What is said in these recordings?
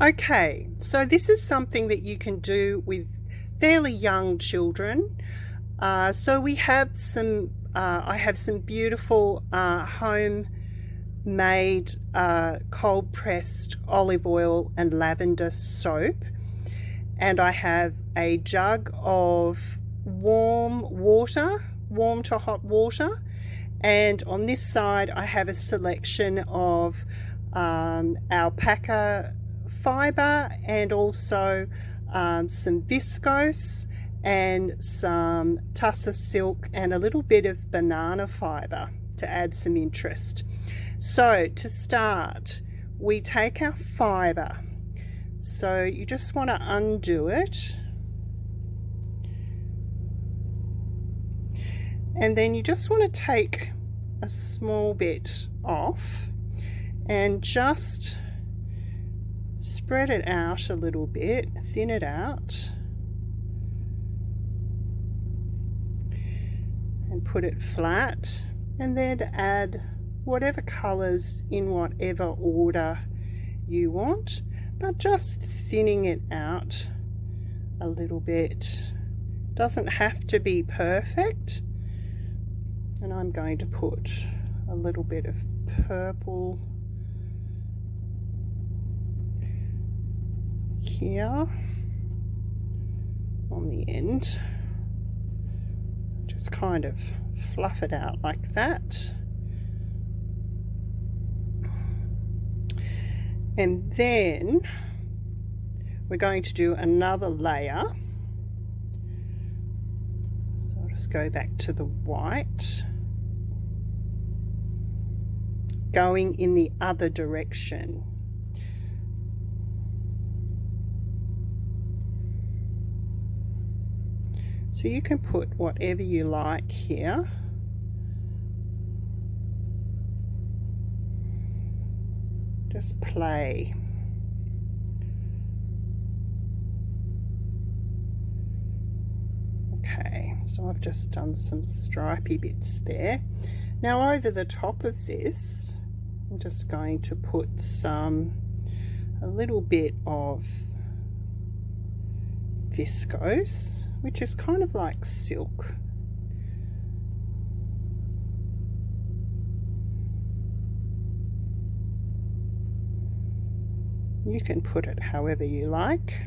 Okay, so this is something that you can do with fairly young children. So we have some, I have some beautiful homemade cold pressed olive oil and lavender soap, and I have a jug of warm water, warm to hot water, and on this side I have a selection of alpaca fibre and also some viscose and some tussar silk and a little bit of banana fibre to add some interest. So to start, we take our fibre. So you just want to undo it, and then you just want to take a small bit off and just spread it out a little bit, thin it out, and put it flat, and then add whatever colours in whatever order you want, but just thinning it out a little bit. Doesn't have to be perfect. And I'm going to put a little bit of purple here on the end. Just kind of fluff it out like that. And then we're going to do another layer. So I'll just go back to the white, going in the other direction. So you can put whatever you like here. Just play. Okay, so I've just done some stripy bits there. Now over the top of this, I'm just going to put a little bit of viscose, which is kind of like silk. You can put it however you like.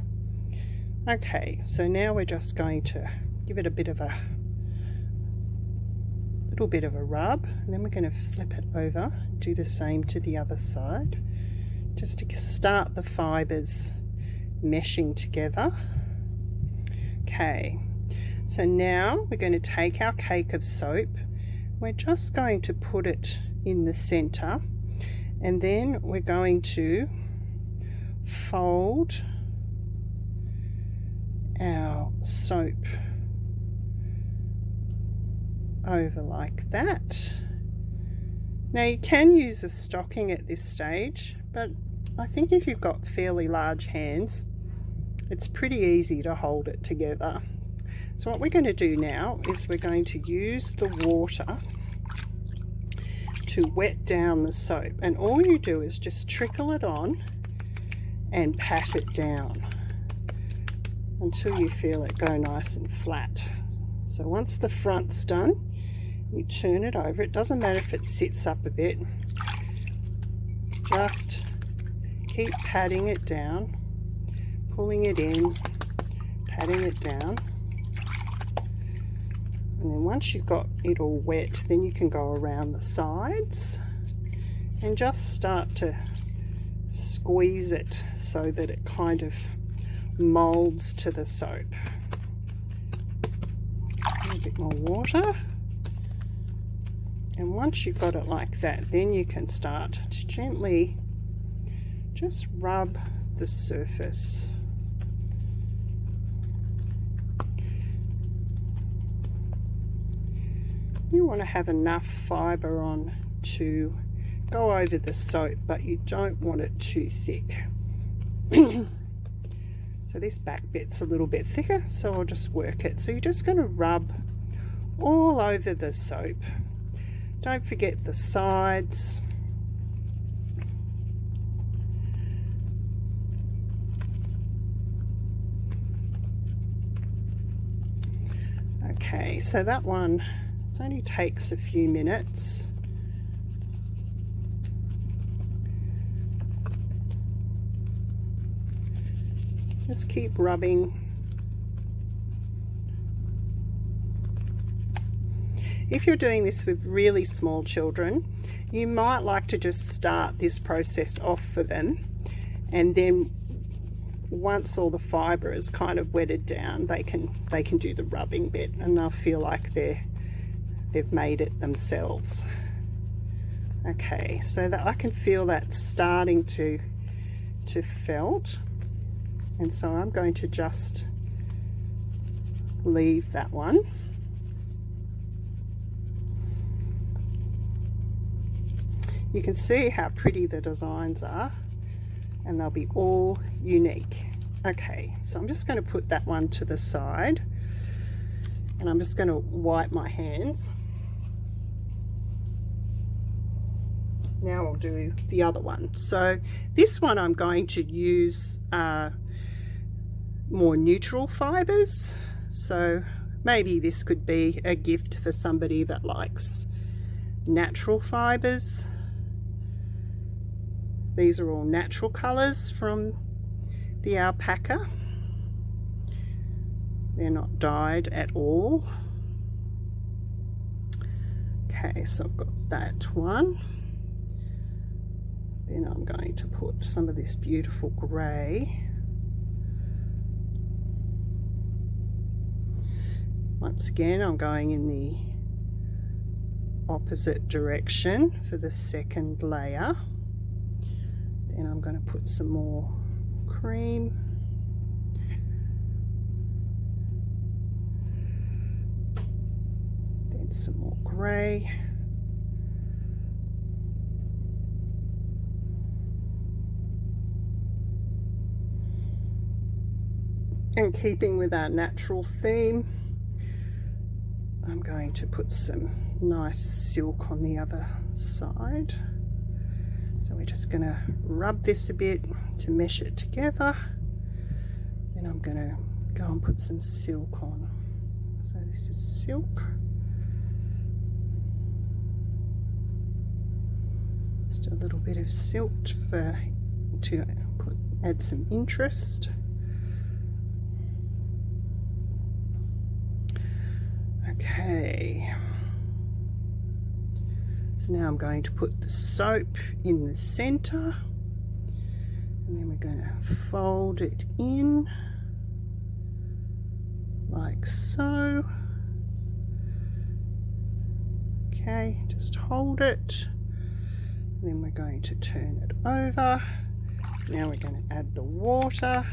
Okay, so now we're just going to give it a little bit of a rub, and then we're going to flip it over, do the same to the other side, just to start the fibers meshing together. Okay, so now we're going to take our cake of soap. We're just going to put it in the center, and then we're going to fold our soap over like that. Now you can use a stocking at this stage, but I think if you've got fairly large hands, it's pretty easy to hold it together. So what we're going to do now is we're going to use the water to wet down the soap, and all you do is just trickle it on and pat it down until you feel it go nice and flat. So once the front's done, you turn it over. It doesn't matter if it sits up a bit, just keep patting it down, pulling it in, patting it down, and then once you've got it all wet, then you can go around the sides and just start to squeeze it so that it kind of molds to the soap. A bit more water, and once you've got it like that, then you can start to gently just rub the surface. You want to have enough fibre on to go over the soap, but you don't want it too thick. So this back bit's a little bit thicker, so I'll just work it. So you're just going to rub all over the soap. Don't forget the sides. Okay, so that one, it only takes a few minutes. Just keep rubbing. If you're doing this with really small children, you might like to just start this process off for them, and then once all the fibre is kind of wetted down, they can do the rubbing bit, and they'll feel like they've made it themselves. Okay, so that I can feel that starting to felt, and so I'm going to just leave that one. You can see how pretty the designs are, and they'll be all unique. Okay, so I'm just going to put that one to the side, and I'm just going to wipe my hands. Now I'll do the other one. So this one I'm going to use more neutral fibres. So maybe this could be a gift for somebody that likes natural fibres. These are all natural colours from the alpaca. They're not dyed at all. Okay, so I've got that one. Then I'm going to put some of this beautiful grey. Once again, I'm going in the opposite direction for the second layer. Then I'm going to put some more cream. Then some more grey. And keeping with our natural theme, I'm going to put some nice silk on the other side. So we're just going to rub this a bit to mesh it together. Then I'm going to go and put some silk on. So this is silk. Just a little bit of silk to add some interest. Okay. So now I'm going to put the soap in the center, and then we're going to fold it in like so. Okay, just hold it, and then we're going to turn it over. Now we're going to add the water.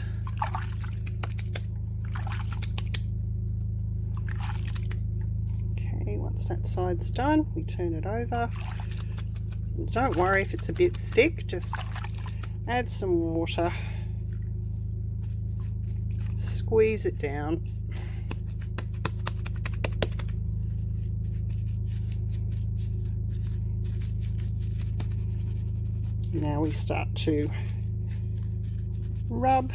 Once that side's done, we turn it over. And don't worry if it's a bit thick, just add some water, squeeze it down. Now we start to rub.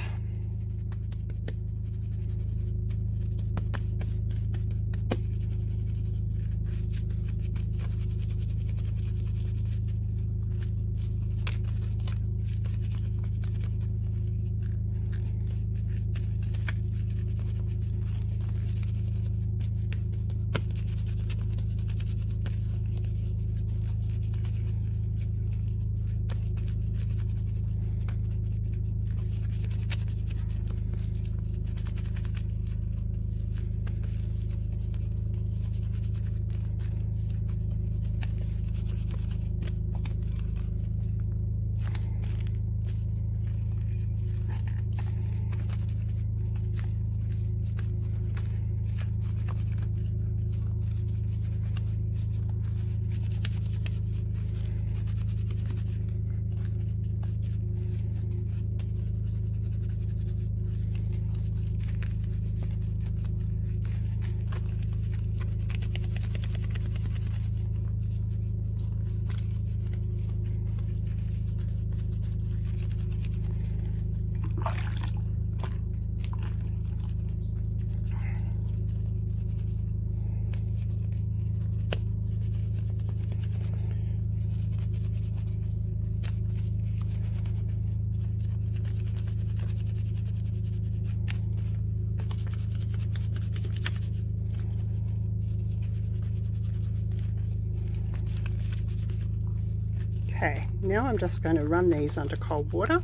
Okay, now I'm just going to run these under cold water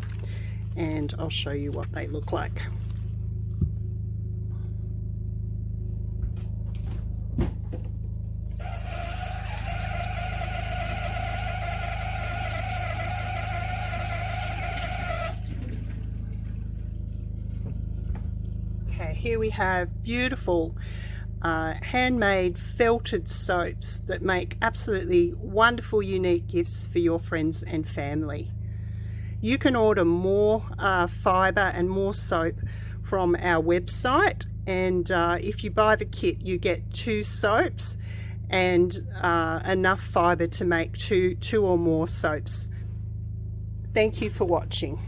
and I'll show you what they look like. Okay, here we have beautiful handmade felted soaps that make absolutely wonderful, unique gifts for your friends and family. You can order more fibre and more soap from our website, and if you buy the kit you get 2 soaps and enough fibre to make two or more soaps. Thank you for watching.